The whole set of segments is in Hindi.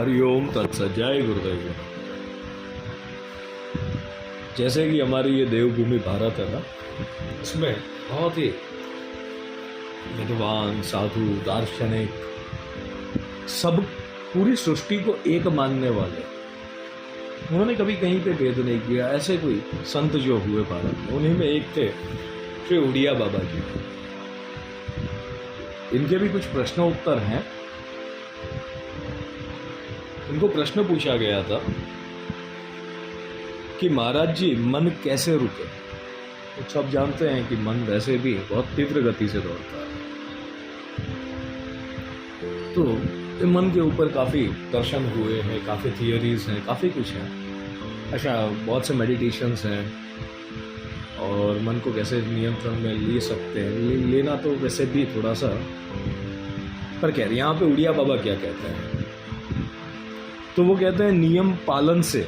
हरिओम तत्सत। जय गुरुदेव। जैसे कि हमारी ये देवभूमि भारत है ना, इसमें बहुत ही विद्वान, साधु, दार्शनिक, सब पूरी सृष्टि को एक मानने वाले, उन्होंने कभी कहीं पे भेद नहीं किया। ऐसे कोई संत जो हुए भारत में, उन्हीं में एक थे श्री उड़िया बाबा जी। इनके भी कुछ प्रश्न उत्तर हैं। इनको प्रश्न पूछा गया था कि महाराज जी, मन कैसे रुके। तो सब जानते हैं कि मन वैसे भी बहुत तीव्र गति से दौड़ता है। तो मन के ऊपर काफ़ी दर्शन हुए हैं, काफ़ी थियरीज हैं, काफ़ी कुछ है। अच्छा, बहुत से मेडिटेशंस हैं और मन को कैसे नियंत्रण में ले सकते हैं। लेना तो वैसे भी थोड़ा सा, पर कह रहे यहाँ पे उड़िया बाबा क्या कहते हैं, तो वो कहते हैं नियम पालन से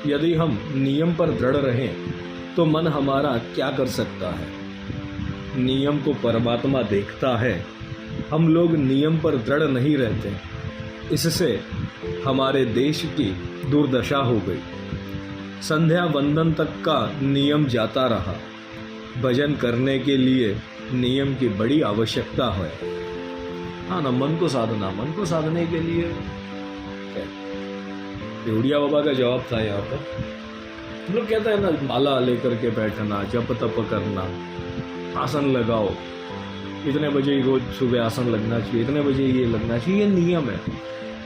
यदि हम नियम पर दृढ़ रहें तो मन हमारा क्या कर सकता है। नियम को परमात्मा देखता है, हम लोग नियम पर दृढ़ नहीं रहते, इससे हमारे देश की दुर्दशा हो गई। संध्या वंदन तक का नियम जाता रहा। भजन करने के लिए नियम की बड़ी आवश्यकता है। हाँ ना, मन को साधना, मन को साधने के लिए उड़िया बाबा का जवाब था यहाँ पर। हम लोग कहते हैं ना, माला लेकर के बैठना, जप तप करना, आसन लगाओ, इतने बजे रोज सुबह आसन लगना चाहिए, इतने बजे ये लगना चाहिए, ये नियम है।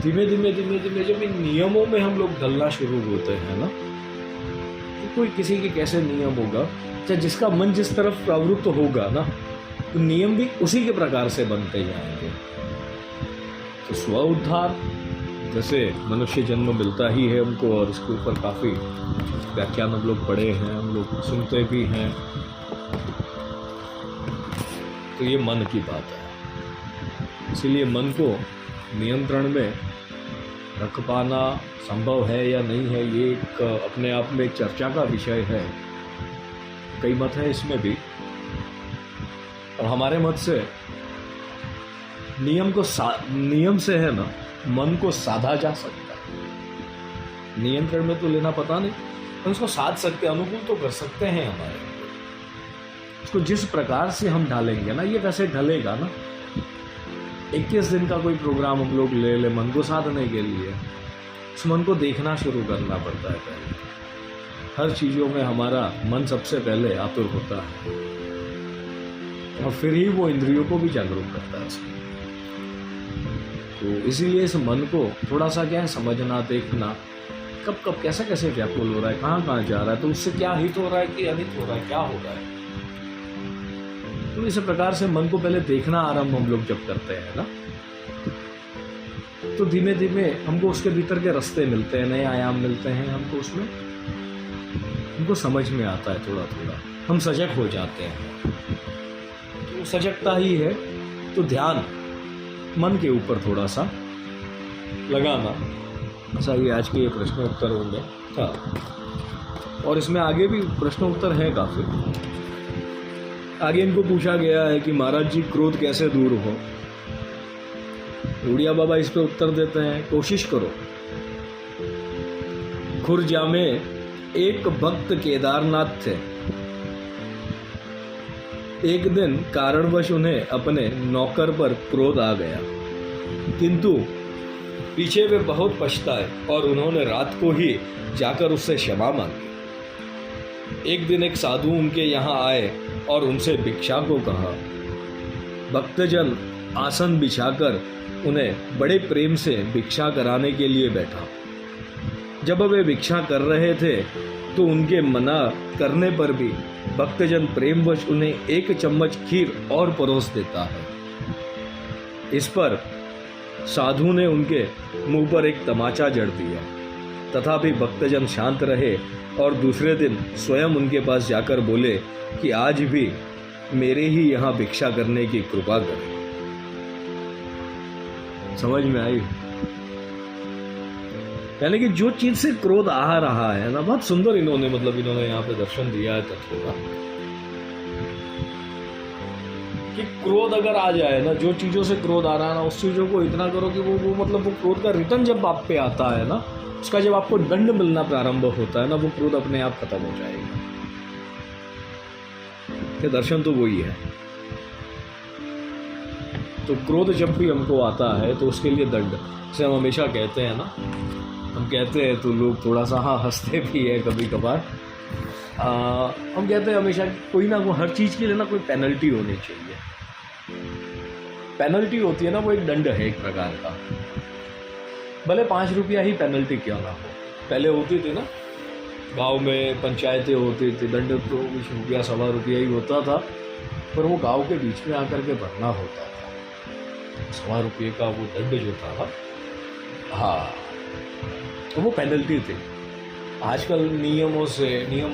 धीमे धीमे धीमे धीमे जब इन नियमों में हम लोग ढलना शुरू होते हैं ना, तो कोई किसी के कैसे नियम होगा, चाहे जिसका मन जिस तरफ प्रवृत्त होगा ना, तो नियम भी उसी के प्रकार से बनते जाएंगे। तो स्व उद्धार, जैसे मनुष्य जन्म मिलता ही है हमको, और इसके ऊपर काफ़ी व्याख्यान हम लोग पढ़े हैं, हम लोग सुनते भी हैं। तो ये मन की बात है। इसीलिए मन को नियंत्रण में रख पाना संभव है या नहीं है, ये एक अपने आप में एक चर्चा का विषय है। कई मत है इसमें भी, और हमारे मत से नियम से है ना, मन को साधा जा सकता है। नियंत्रण में तो लेना पता नहीं, पर उसको साध सकते, अनुकूल तो कर सकते हैं हमारे। उसको जिस प्रकार से हम ढालेंगे ना, ये वैसे ढलेगा ना। 21 दिन का कोई प्रोग्राम हम लोग ले ले मन को साधने के लिए, उस मन को देखना शुरू करना पड़ता है पहले। हर चीज़ों में हमारा मन सबसे पहले आतुर होता है, और फिर ही वो इंद्रियों को भी जागरूक करता है। तो इसीलिए इस मन को थोड़ा सा क्या है, समझना, देखना, कब कब कैसे कैसे व्याकुल हो रहा है, कहाँ कहाँ जा रहा है, तो उससे क्या हित हो रहा है कि अनित हो रहा है, क्या हो रहा है। तो इस प्रकार से मन को पहले देखना आरंभ हम लोग जब करते हैं ना, तो धीमे धीमे हमको उसके भीतर के रास्ते मिलते हैं, नए आयाम मिलते हैं हमको, उसमें हमको समझ में आता है थोड़ा थोड़ा, हम सजग हो जाते हैं। तो सजगता ही है, तो ध्यान मन के ऊपर थोड़ा सा लगाना। ऐसा ये आज के ये प्रश्न उत्तरों में था, और इसमें आगे भी प्रश्न उत्तर है काफ़ी। आगे इनको पूछा गया है कि महाराज जी, क्रोध कैसे दूर हो। उड़िया बाबा इस पर उत्तर देते हैं, कोशिश करो। खुरजा में एक भक्त केदारनाथ थे। एक दिन कारणवश उन्हें अपने नौकर पर क्रोध आ गया, किंतु पीछे वे बहुत पछताए और उन्होंने रात को ही जाकर उससे क्षमा मांगी। एक दिन एक साधु उनके यहाँ आए और उनसे भिक्षा को कहा। भक्तजन आसन बिछाकर उन्हें बड़े प्रेम से भिक्षा कराने के लिए बैठा। जब वे भिक्षा कर रहे थे तो उनके मना करने पर भी भक्तजन प्रेमवश उन्हें एक चम्मच खीर और परोस देता है। इस पर साधु ने उनके मुंह पर एक तमाचा जड़ दिया। तथापि भक्तजन शांत रहे और दूसरे दिन स्वयं उनके पास जाकर बोले कि आज भी मेरे ही यहाँ भिक्षा करने की कृपा करें। समझ में आई? यानी कि जो चीज से क्रोध आ रहा है ना, बहुत सुंदर इन्होंने यहाँ पे दर्शन दिया है तत्व का, कि क्रोध अगर आ जाए ना, जो चीज़ों से क्रोध आ रहा है ना, उस चीज़ों को इतना करो कि वो मतलब वो क्रोध का रिटर्न जब आप पे आता है ना, उसका जब आपको दंड मिलना प्रारंभ होता है ना, वो क्रोध अपने आप खत्म हो जाएगा। ये दर्शन तो वही है। तो क्रोध जब भी हमको आता है तो उसके लिए दंड, जैसे हम हमेशा कहते हैं ना, हम कहते हैं तो लोग थोड़ा सा हाँ हंसते भी है कभी कभार। हम कहते हैं हमेशा कोई ना कोई, हर चीज़ के लिए ना कोई पेनल्टी होनी चाहिए। पेनल्टी होती है ना, वो एक दंड है एक प्रकार का, भले 5 रुपया ही पेनल्टी क्यों ना हो। पहले होती थी ना, गांव में पंचायतें होती थी, दंड तो कुछ रुपया 1.25 रुपया ही होता था, पर वो गांव के बीच में आकर के भरना होता था। 1.25 रुपये का वो दंड जो था, हाँ, तो वो पेनल्टी थी। आजकल नियमों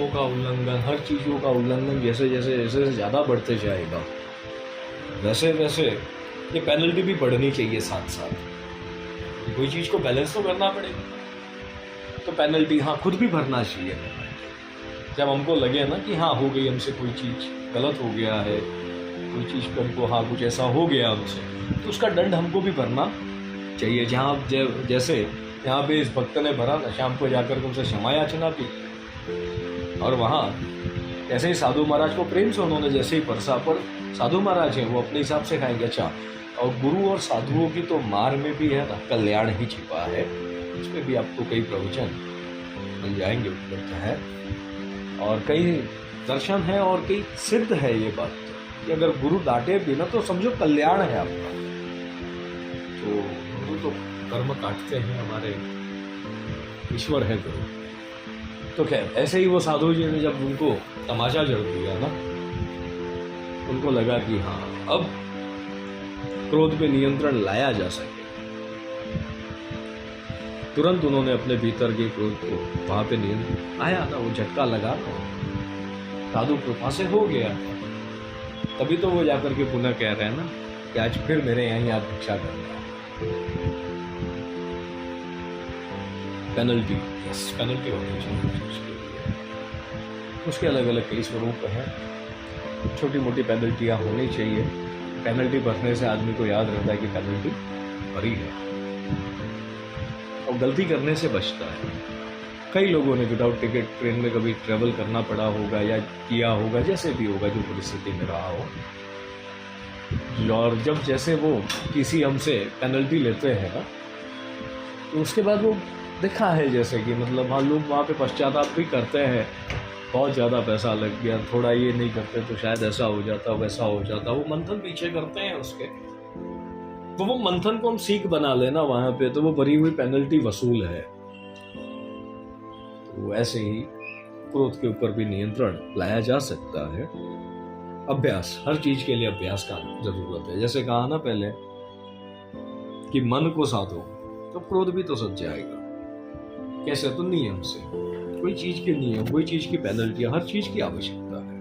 का उल्लंघन, हर चीज़ों का उल्लंघन जैसे जैसे ज़्यादा बढ़ते जाएगा, वैसे वैसे ये पेनल्टी भी बढ़नी चाहिए साथ साथ। कोई चीज़ को बैलेंस तो करना पड़ेगा, तो पेनल्टी हाँ खुद भी भरना चाहिए। जब हमको लगे ना कि हाँ हो गई हमसे कोई चीज़, गलत हो गया है कोई चीज़ पर हमको, हाँ कुछ ऐसा हो गया हमसे, तो उसका दंड हमको भी भरना चाहिए। जहाँ जैसे यहाँ पे इस भक्त ने भरा ना, शाम को जाकर के उनसे क्षमा याचना की, और वहाँ ऐसे ही साधु महाराज को प्रेम से उन्होंने जैसे ही परसा, पर साधु महाराज है वो अपने हिसाब से खाएंगे। अच्छा, और गुरु और साधुओं की तो मार में भी है ना कल्याण ही छिपा है, इसमें भी आपको कई प्रवचन मिल जाएंगे, उपलब्ध है, और कई दर्शन है और कई सिद्ध है ये बात कि अगर गुरु डांटे भी ना तो समझो कल्याण है आपका। तो गुरु तो कर्म काटते हैं, हमारे ईश्वर है गुरु। तो खैर ऐसे ही वो साधु जी ने जब उनको तमाचा जड़ दिया ना, उनको लगा कि हाँ अब क्रोध पे नियंत्रण लाया जा सके। तुरंत उन्होंने अपने भीतर के क्रोध को वहां पे नियंत्रण आया ना, वो झटका लगा ना, साधु कृपा से हो गया। तभी तो वो जाकर के पुनः कह रहे हैं ना कि आज फिर मेरे यहाँ आप भिक्षा करना। पेनल्टी, यस, पेनल्टी होनी चाहिए। उसके अलग अलग कई स्वरूप हैं, छोटी मोटी पेनल्टियाँ होनी चाहिए। पेनल्टी भरने से आदमी को याद रहता है कि पेनल्टी भरी है, और गलती करने से बचता है। कई लोगों ने विदाउट टिकट ट्रेन में कभी ट्रेवल करना पड़ा होगा या किया होगा, जैसे भी होगा, जो परिस्थिति में रहा हो, और जब जैसे वो किसी हमसे पेनल्टी लेते हैं ना, तो उसके बाद वो देखा है जैसे कि मतलब हाँ लोग वहाँ पे पश्चाताप भी करते हैं, बहुत ज़्यादा पैसा लग गया, थोड़ा ये नहीं करते तो शायद ऐसा हो जाता, वैसा हो जाता, वो मंथन पीछे करते हैं उसके। तो वो मंथन को हम सीख बना लेना वहाँ पे, तो वो भरी हुई पेनल्टी वसूल है। तो ऐसे ही क्रोध के ऊपर भी नियंत्रण लाया जा सकता है। अभ्यास, हर चीज के लिए अभ्यास का जरूरत है। जैसे कहा ना पहले कि मन को साधो तो क्रोध भी तो सज जाएगा। कैसे? तो नियम से, कोई चीज के नियम, कोई चीज की पेनल्टी, हर चीज की आवश्यकता है।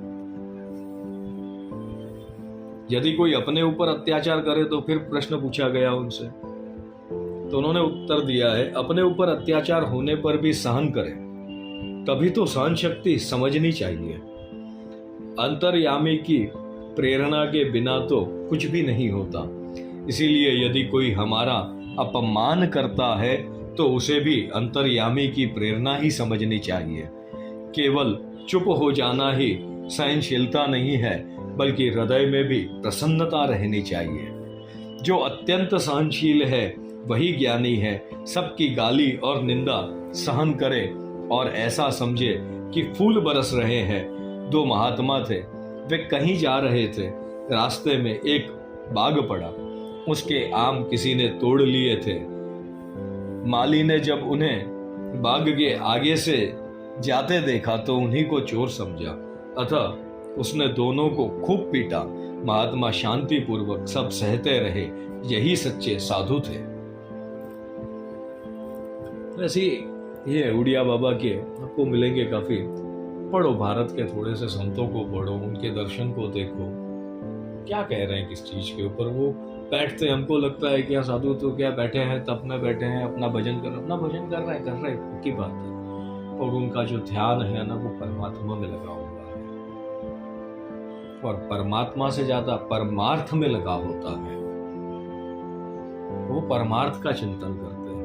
यदि कोई अपने ऊपर अत्याचार करे तो फिर प्रश्न पूछा गया उनसे, तो उन्होंने उत्तर दिया है, अपने ऊपर अत्याचार होने पर भी सहन करे, तभी तो सहन शक्ति समझनी चाहिए। अंतर्यामी की प्रेरणा के बिना तो कुछ भी नहीं होता। इसीलिए यदि कोई हमारा अपमान करता है तो उसे भी अंतर्यामी की प्रेरणा ही समझनी चाहिए। केवल चुप हो जाना ही सहनशीलता नहीं है, बल्कि हृदय में भी प्रसन्नता रहनी चाहिए। जो अत्यंत सहनशील है वही ज्ञानी है। सबकी गाली और निंदा सहन करे और ऐसा समझे कि फूल बरस रहे हैं। दो महात्मा थे, वे कहीं जा रहे थे। रास्ते में एक बाग पड़ा, उसके आम किसी ने तोड़ लिए थे। माली ने जब उन्हें बाग के आगे से जाते देखा तो उन्हीं को चोर समझा, अतः उसने दोनों को खूब पीटा। महात्मा शांति पूर्वक सब सहते रहे, यही सच्चे साधु थे। वैसे ये उड़िया बाबा के आपको मिलेंगे काफी। पढ़ो, भारत के थोड़े से संतों को पढ़ो, उनके दर्शन को देखो, क्या कह रहे हैं किस चीज के ऊपर। वो बैठते, हमको लगता है कि साधु तो क्या बैठे हैं, तप में बैठे हैं, अपना भजन कर रहे हैं की बात है, और उनका जो ध्यान है ना वो परमात्मा में लगा हुआ है। और परमात्मा से ज्यादा परमार्थ में लगा होता है, वो परमार्थ का चिंतन करते हैं।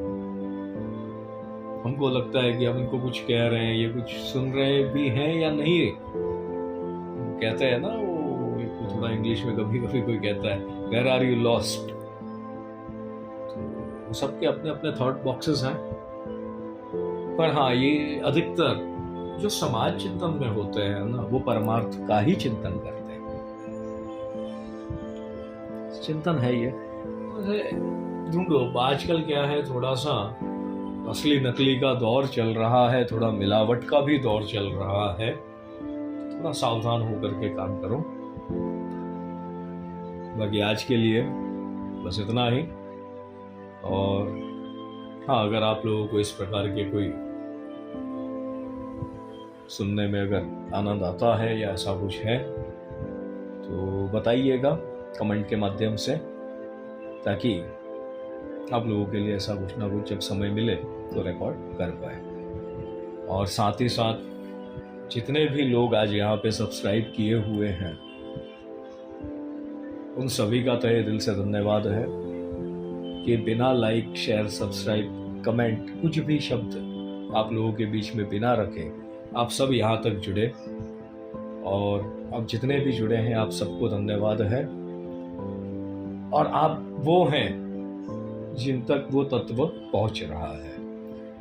हमको लगता है कि हम इनको कुछ कह रहे हैं, ये कुछ सुन रहे भी हैं या नहीं। कहते हैं ना वो थोड़ा इंग्लिश में कभी कभी कोई कहता है वेयर आर यू लॉस्ट। तो सबके अपने अपने थॉट बॉक्सेस हैं, पर हाँ ये अधिकतर जो समाज चिंतन में होते हैं ना, वो परमार्थ का ही चिंतन करते हैं। चिंतन है ये ढूंढो। आजकल क्या है, थोड़ा सा असली नकली का दौर चल रहा है, थोड़ा मिलावट का भी दौर चल रहा है। थोड़ा सावधान होकर के काम करो। बाकी आज के लिए बस इतना ही। और हाँ, अगर आप लोगों को इस प्रकार के कोई सुनने में अगर आनंद आता है या ऐसा कुछ है तो बताइएगा कमेंट के माध्यम से, ताकि आप लोगों के लिए ऐसा कुछ ना कुछ जब समय मिले तो रिकॉर्ड कर पाए। और साथ ही साथ जितने भी लोग आज यहाँ पे सब्सक्राइब किए हुए हैं, उन सभी का तहे दिल से धन्यवाद है कि बिना लाइक, शेयर, सब्सक्राइब, कमेंट, कुछ भी शब्द आप लोगों के बीच में बिना रखे आप सब यहाँ तक जुड़े। और अब जितने भी जुड़े हैं आप सबको धन्यवाद है। और आप वो हैं जिन तक वो तत्व पहुंच रहा है,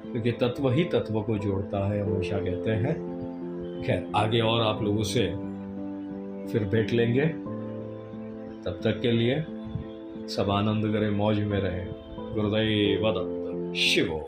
क्योंकि तत्व ही तत्व को जोड़ता है, हमेशा कहते हैं। खैर, आगे और आप लोगों से फिर भेंट लेंगे। तब तक के लिए सब आनंद करें, मौज में रहें। गुरुदेव दत्त। शिवो।